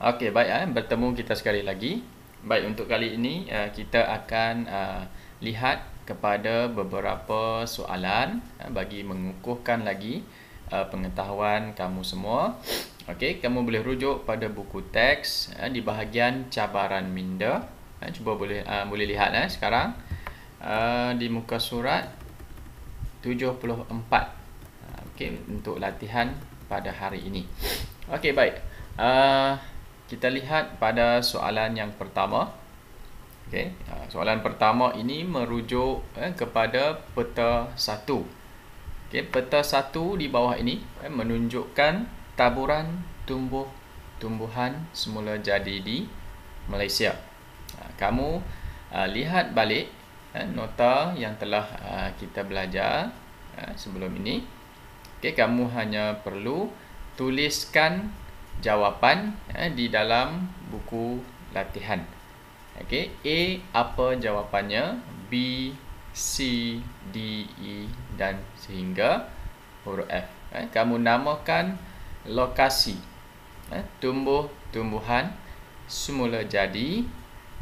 Okey, baik, bertemu kita sekali lagi. Baik, untuk kali ini kita akan lihat kepada beberapa soalan bagi mengukuhkan lagi pengetahuan kamu semua. Okey, kamu boleh rujuk pada buku teks di bahagian cabaran minda. Cuba boleh lihat sekarang di muka surat 74. Okey, untuk latihan pada hari ini. Okey, baik. Kita lihat pada soalan yang pertama. Okay. Soalan pertama ini merujuk kepada peta 1. Okay. Peta 1 di bawah ini menunjukkan taburan tumbuh-tumbuhan semula jadi di Malaysia. Kamu lihat balik nota yang telah kita belajar sebelum ini. Okay. Kamu hanya perlu tuliskan jawapan di dalam buku latihan. Okey, A apa jawapannya, B, C, D, E dan sehingga huruf F. Kamu namakan lokasi tumbuh-tumbuhan semula jadi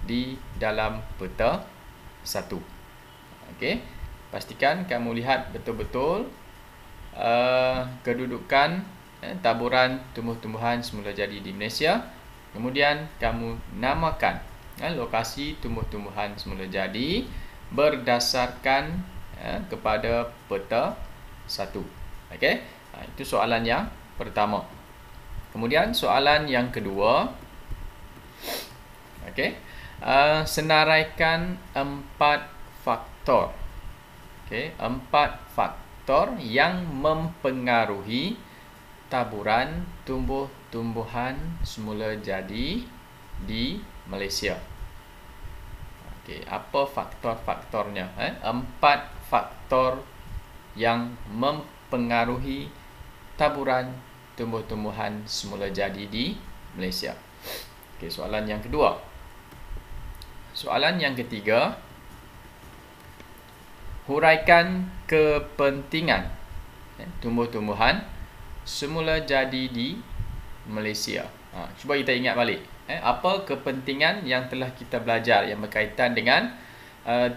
di dalam peta 1. Okey, pastikan kamu lihat betul-betul kedudukan taburan tumbuh-tumbuhan semula jadi di Malaysia. Kemudian kamu namakan lokasi tumbuh-tumbuhan semula jadi berdasarkan kepada peta 1. Okey, itu soalan yang pertama. Kemudian soalan yang kedua. Okey, senaraikan 4 faktor. Okey, 4 faktor yang mempengaruhi taburan tumbuh-tumbuhan semula jadi di Malaysia. Okey, apa faktor-faktornya? 4 faktor yang mempengaruhi taburan tumbuh-tumbuhan semula jadi di Malaysia. Okey, soalan yang kedua. Soalan yang ketiga, huraikan kepentingan tumbuh-tumbuhan semula jadi di Malaysia. Cuba kita ingat balik. Apa kepentingan yang telah kita belajar yang berkaitan dengan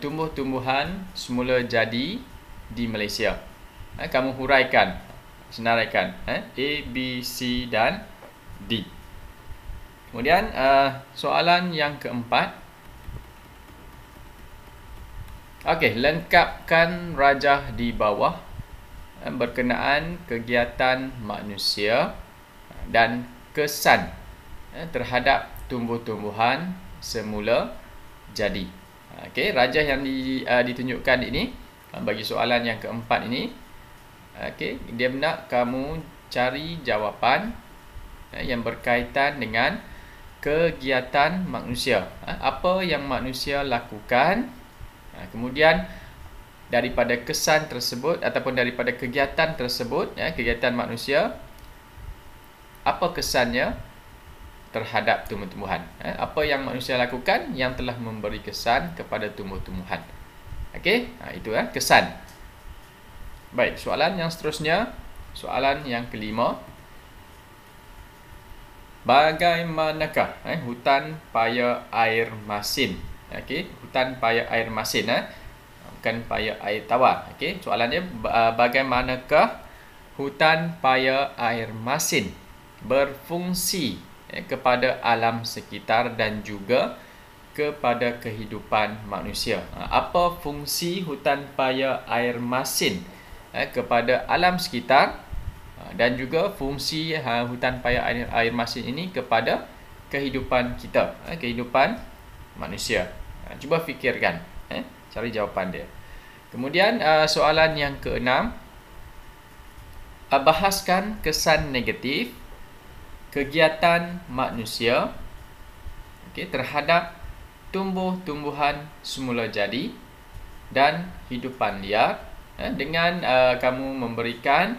tumbuh-tumbuhan semula jadi di Malaysia. Kamu huraikan, senaraikan A, B, C dan D. Kemudian soalan yang keempat. Okey, lengkapkan rajah di bawah berkenaan kegiatan manusia dan kesan terhadap tumbuh-tumbuhan semula jadi. Okey, rajah yang ditunjukkan ini bagi soalan yang keempat ini. Okey, dia nak kamu cari jawapan yang berkaitan dengan kegiatan manusia. Apa yang manusia lakukan, kemudian daripada kesan tersebut ataupun daripada kegiatan tersebut, kegiatan manusia, apa kesannya terhadap tumbuh-tumbuhan. Apa yang manusia lakukan yang telah memberi kesan kepada tumbuh-tumbuhan. Okey, itu kesan. Baik, soalan yang seterusnya, soalan yang kelima. Bagaimanakah hutan paya air masin? Okey, hutan paya air masin, bukan paya air tawar. Okey, soalannya bagaimanakah hutan paya air masin berfungsi kepada alam sekitar dan juga kepada kehidupan manusia. Apa fungsi hutan paya air masin kepada alam sekitar dan juga fungsi hutan paya air masin ini kepada kehidupan kita, kehidupan manusia. Cuba fikirkan, cari jawapan dia. Kemudian soalan yang keenam, bahaskan kesan negatif kegiatan manusia terhadap tumbuh-tumbuhan semula jadi dan hidupan liar dengan kamu memberikan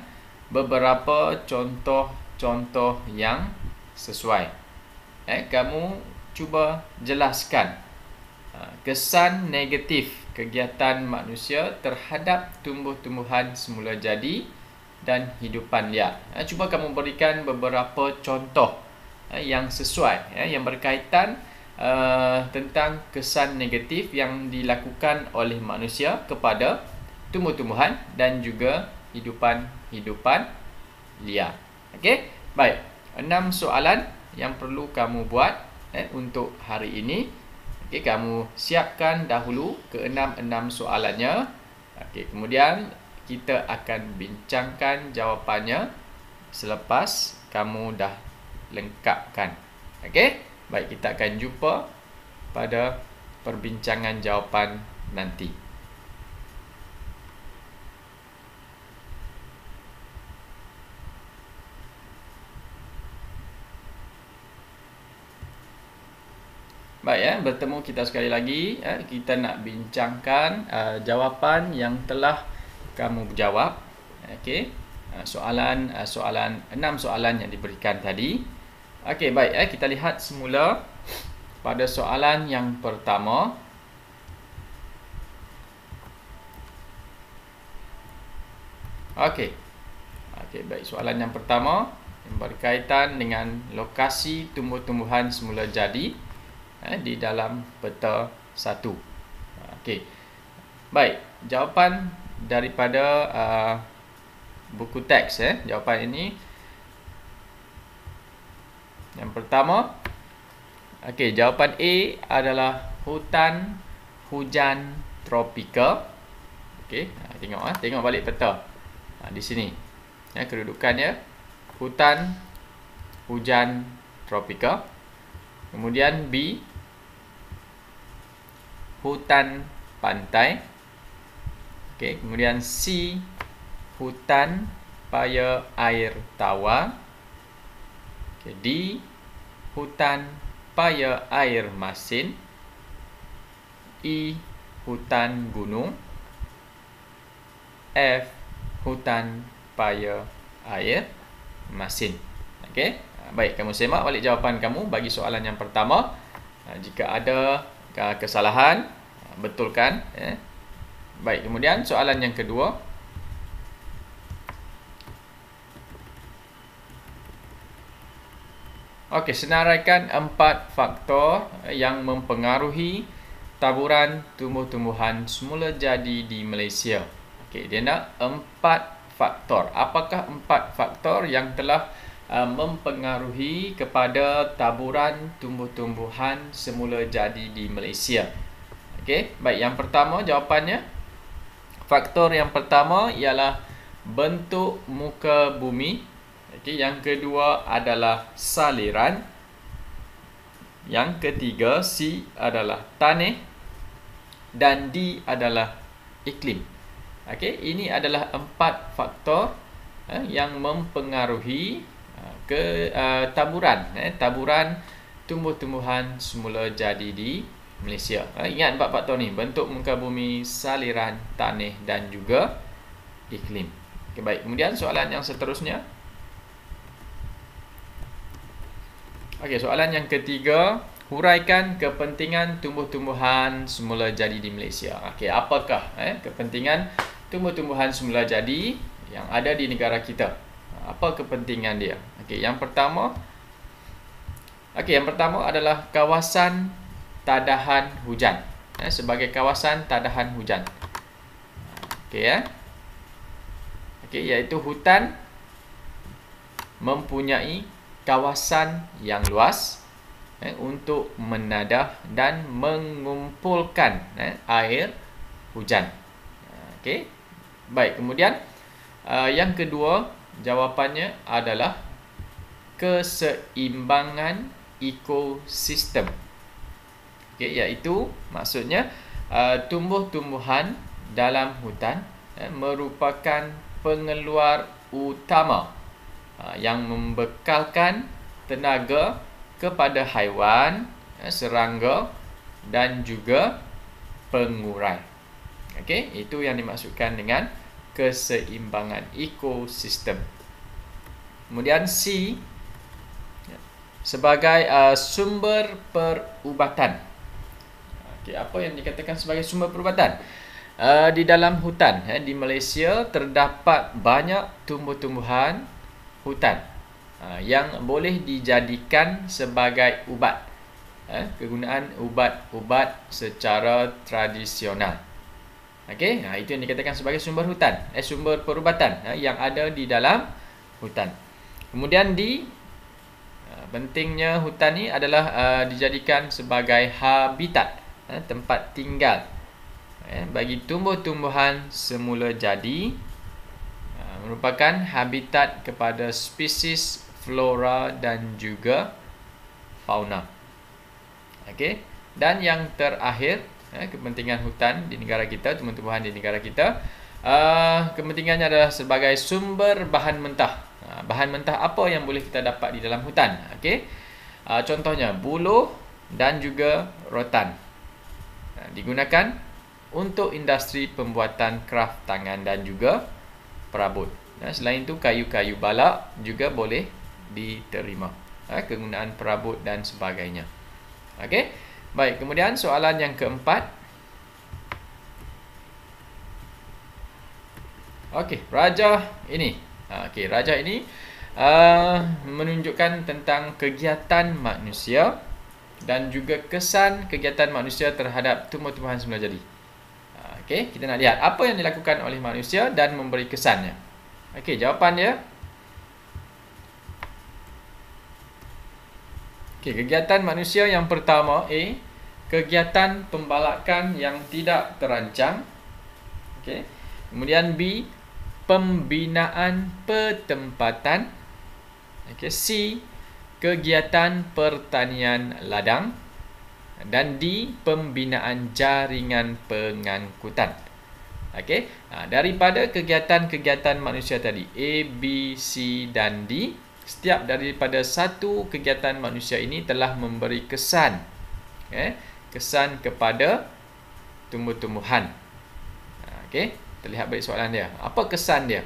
beberapa contoh-contoh yang sesuai. Kamu cuba jelaskan kesan negatif kegiatan manusia terhadap tumbuh-tumbuhan semula jadi dan hidupan liar. Cuba kamu berikan beberapa contoh yang sesuai, yang berkaitan tentang kesan negatif yang dilakukan oleh manusia kepada tumbuh-tumbuhan dan juga hidupan liar. Okey, baik. 6 soalan yang perlu kamu buat untuk hari ini. Okey, kamu siapkan dahulu ke-6 soalannya. Okey, kemudian kita akan bincangkan jawapannya selepas kamu dah lengkapkan. Okey, baik, kita akan jumpa pada perbincangan jawapan nanti. Baik, bertemu kita sekali lagi. Kita nak bincangkan jawapan yang telah kamu jawab. Okey, soalan 6 soalan yang diberikan tadi. Okey, baik, kita lihat semula pada soalan yang pertama. Okey, baik, soalan yang pertama yang berkaitan dengan lokasi tumbuh-tumbuhan semula jadi di dalam peta 1. Okey, baik, jawapan daripada buku teks. Jawapan ini yang pertama. Okey, jawapan A adalah hutan hujan tropika. Okey, tengok balik peta. Di sini kedudukannya hutan hujan tropika. Kemudian B, hutan pantai. Okey, kemudian C, hutan paya air tawar. Okey, D, hutan paya air masin. E, hutan gunung. F, hutan paya air masin. Okey, baik, kamu semak balik jawapan kamu bagi soalan yang pertama. Jika ada kesalahan, betulkan. Baik, kemudian soalan yang kedua. Okey, senaraikan 4 faktor yang mempengaruhi taburan tumbuh-tumbuhan semula jadi di Malaysia. Okey, dia nak 4 faktor. Apakah 4 faktor yang telah mempengaruhi kepada taburan tumbuh-tumbuhan semula jadi di Malaysia? Okey, baik, yang pertama jawapannya, faktor yang pertama ialah bentuk muka bumi. Okey, yang kedua adalah saliran. Yang ketiga, C adalah tanah dan D adalah iklim. Okey, ini adalah 4 faktor yang mempengaruhi ke taburan tumbuh-tumbuhan semula jadi di Malaysia. Ingat 4 faktor ni: bentuk muka bumi, saliran, tanah dan juga iklim. Okay, baik, kemudian soalan yang seterusnya. Okey, soalan yang ketiga, huraikan kepentingan tumbuh-tumbuhan semula jadi di Malaysia. Okey, apakah kepentingan tumbuh-tumbuhan semula jadi yang ada di negara kita? Apa kepentingan dia? Okey, yang pertama adalah kawasan tadahan hujan. Sebagai kawasan tadahan hujan. Okey, iaitu hutan mempunyai kawasan yang luas untuk menadah dan mengumpulkan air hujan. Okey, baik, kemudian yang kedua jawapannya adalah keseimbangan ekosistem. Okey, iaitu maksudnya tumbuh-tumbuhan dalam hutan merupakan pengeluar utama yang membekalkan tenaga kepada haiwan, serangga dan juga pengurai. Okey, itu yang dimaksudkan dengan keseimbangan ekosistem. Kemudian C, sebagai sumber perubatan. Okey, apa yang dikatakan sebagai sumber perubatan? Di dalam hutan di Malaysia terdapat banyak tumbuh-tumbuhan hutan. yang boleh dijadikan sebagai ubat. Kegunaan ubat-ubat secara tradisional. Okey, itu yang dikatakan sebagai sumber hutan, sumber perubatan yang ada di dalam hutan. Kemudian pentingnya hutan ni adalah dijadikan sebagai habitat, tempat tinggal bagi tumbuh-tumbuhan semula jadi, merupakan habitat kepada spesies flora dan juga fauna. Okey, dan yang terakhir, kepentingan hutan di negara kita, tumbuh-tumbuhan di negara kita, kepentingannya adalah sebagai sumber bahan mentah. Bahan mentah apa yang boleh kita dapat di dalam hutan? Okey, contohnya buluh dan juga rotan. Digunakan untuk industri pembuatan kraft tangan dan juga perabot. Selain itu, kayu-kayu balak juga boleh diterima, kegunaan perabot dan sebagainya. Okey, baik. Kemudian soalan yang keempat. Okey, raja ini. Raja ini menunjukkan tentang kegiatan manusia dan juga kesan kegiatan manusia terhadap tumbuh-tumbuhan semula jadi. Okey, kita nak lihat apa yang dilakukan oleh manusia dan memberi kesannya. Okey, jawapan dia. Okey, kegiatan manusia yang pertama, A, kegiatan pembalakan yang tidak terancang. Okey. Kemudian B, pembinaan pertempatan. Okey, C, kegiatan pertanian ladang. Dan D, pembinaan jaringan pengangkutan. Okey, daripada kegiatan-kegiatan manusia tadi, A, B, C dan D, setiap daripada satu kegiatan manusia ini telah memberi kesan, kesan kepada tumbuh-tumbuhan. Okey, terlihat baik soalan dia. Apa kesan dia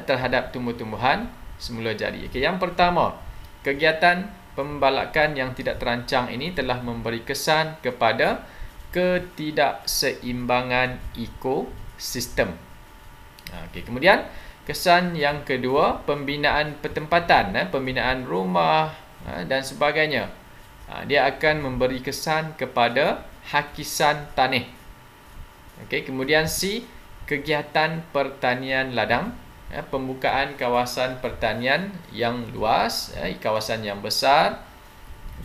terhadap tumbuh-tumbuhan semula jadi? Okey, yang pertama, kegiatan pembalakan yang tidak terancang ini telah memberi kesan kepada ketidakseimbangan ekosistem. Okey, kemudian kesan yang kedua, pembinaan pertempatan, pembinaan rumah dan sebagainya. Dia akan memberi kesan kepada hakisan tanah. Okey, kemudian C, kegiatan pertanian ladang, pembukaan kawasan pertanian yang luas, kawasan yang besar,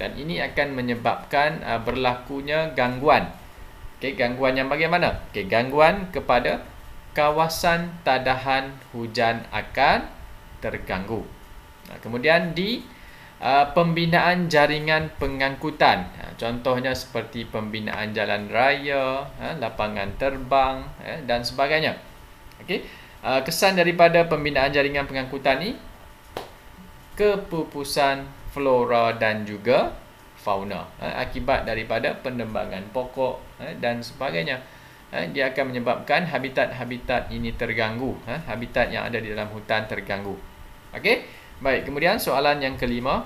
dan ini akan menyebabkan berlakunya gangguan. Okey, gangguan yang bagaimana? Okey, gangguan kepada kawasan tadahan hujan akan terganggu. Kemudian D, pembinaan jaringan pengangkutan. Contohnya seperti pembinaan jalan raya, lapangan terbang dan sebagainya. Okey, kesan daripada pembinaan jaringan pengangkutan ni, kepupusan flora dan juga fauna, akibat daripada penebangan pokok dan sebagainya. Dia akan menyebabkan habitat-habitat ini terganggu, habitat yang ada di dalam hutan terganggu. Okey, baik. Kemudian soalan yang kelima,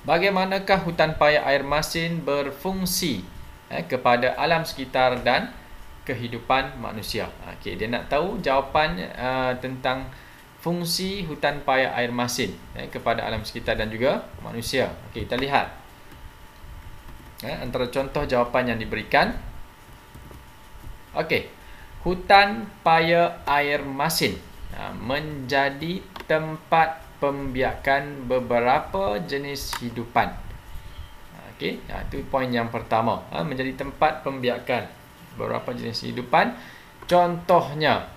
bagaimanakah hutan paya air masin berfungsi kepada alam sekitar dan kehidupan manusia? Okey, dia nak tahu jawapan tentang fungsi hutan paya air masin kepada alam sekitar dan juga manusia. Okey, kita lihat antara contoh jawapan yang diberikan. Okey, hutan paya air masin menjadi tempat pembiakan beberapa jenis hidupan. Okey, itu poin yang pertama, menjadi tempat pembiakan beberapa jenis hidupan. Contohnya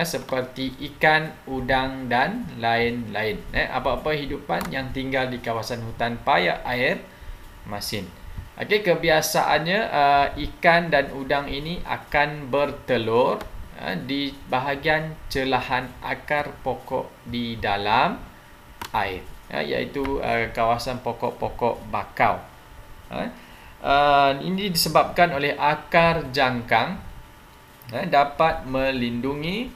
seperti ikan, udang dan lain-lain. Apa-apa hidupan yang tinggal di kawasan hutan paya air masin. Okey, kebiasaannya ikan dan udang ini akan bertelur di bahagian celahan akar pokok di dalam air, iaitu kawasan pokok-pokok bakau. Ini disebabkan oleh akar jangkang dapat melindungi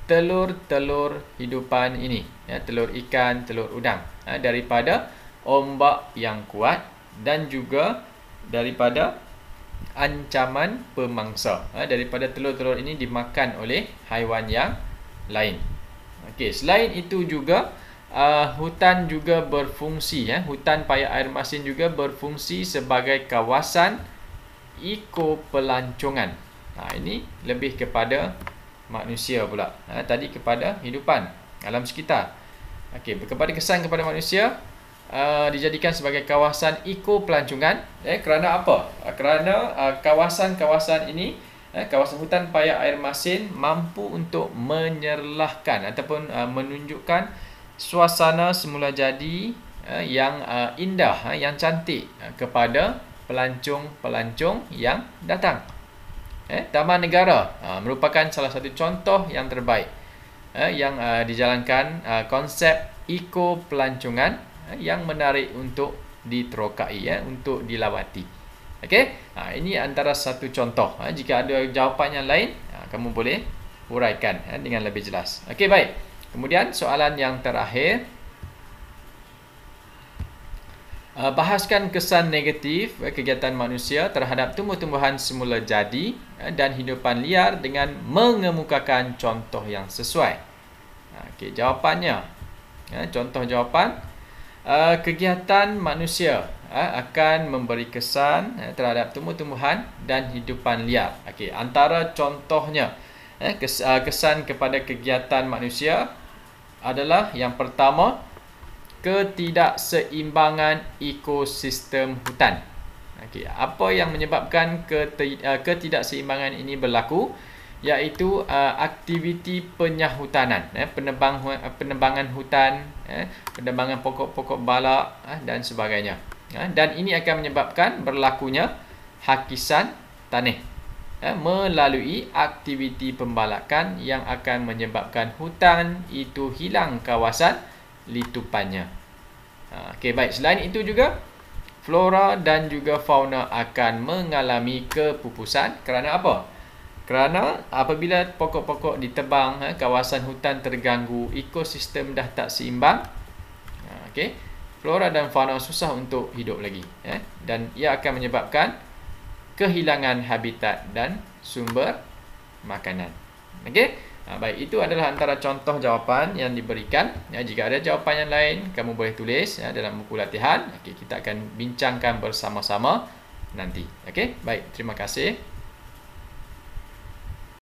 telur-telur hidupan ini, telur ikan, telur udang, daripada ombak yang kuat dan juga daripada ancaman pemangsa, daripada telur-telur ini dimakan oleh haiwan yang lain. Okey, selain itu juga hutan juga berfungsi, hutan paya air masin juga berfungsi sebagai kawasan ekopelancongan. Ini lebih kepada manusia pula. Tadi kepada hidupan alam sekitar. Okey, kepada kesan kepada manusia, dijadikan sebagai kawasan ekopelancongan. Kerana apa? Kerana kawasan-kawasan ini, kawasan hutan paya air masin mampu untuk menyerlahkan ataupun menunjukkan suasana semula jadi yang indah, yang cantik kepada pelancong-pelancong yang datang. Taman negara merupakan salah satu contoh yang terbaik yang dijalankan konsep ekopelancongan yang menarik untuk diterokai, untuk dilawati. Okey, ini antara satu contoh. Jika ada jawapan yang lain, kamu boleh huraikan dengan lebih jelas. Okey, baik. Kemudian soalan yang terakhir, bahaskan kesan negatif kegiatan manusia terhadap tumbuh-tumbuhan semula jadi dan hidupan liar dengan mengemukakan contoh yang sesuai. Okey, jawapannya, contoh jawapan, kegiatan manusia akan memberi kesan terhadap tumbuh-tumbuhan dan hidupan liar. Okey, antara contohnya kesan kepada kegiatan manusia adalah yang pertama, ketidakseimbangan ekosistem hutan. Okey, apa yang menyebabkan ketidakseimbangan ini berlaku? Iaitu aktiviti penyahutanan, penebangan hutan, penebangan pokok-pokok balak dan sebagainya. Dan ini akan menyebabkan berlakunya hakisan tanah melalui aktiviti pembalakan yang akan menyebabkan hutan itu hilang kawasan litupannya. Okey, baik. Selain itu juga, flora dan juga fauna akan mengalami kepupusan. Kerana apa? Kerana apabila pokok-pokok ditebang, kawasan hutan terganggu, ekosistem dah tak seimbang, okey, flora dan fauna susah untuk hidup lagi, dan ia akan menyebabkan kehilangan habitat dan sumber makanan. Okey, baik, itu adalah antara contoh jawapan yang diberikan. Jika ada jawapan yang lain, kamu boleh tulis dalam buku latihan. Okey, kita akan bincangkan bersama-sama nanti. Okey, baik, terima kasih.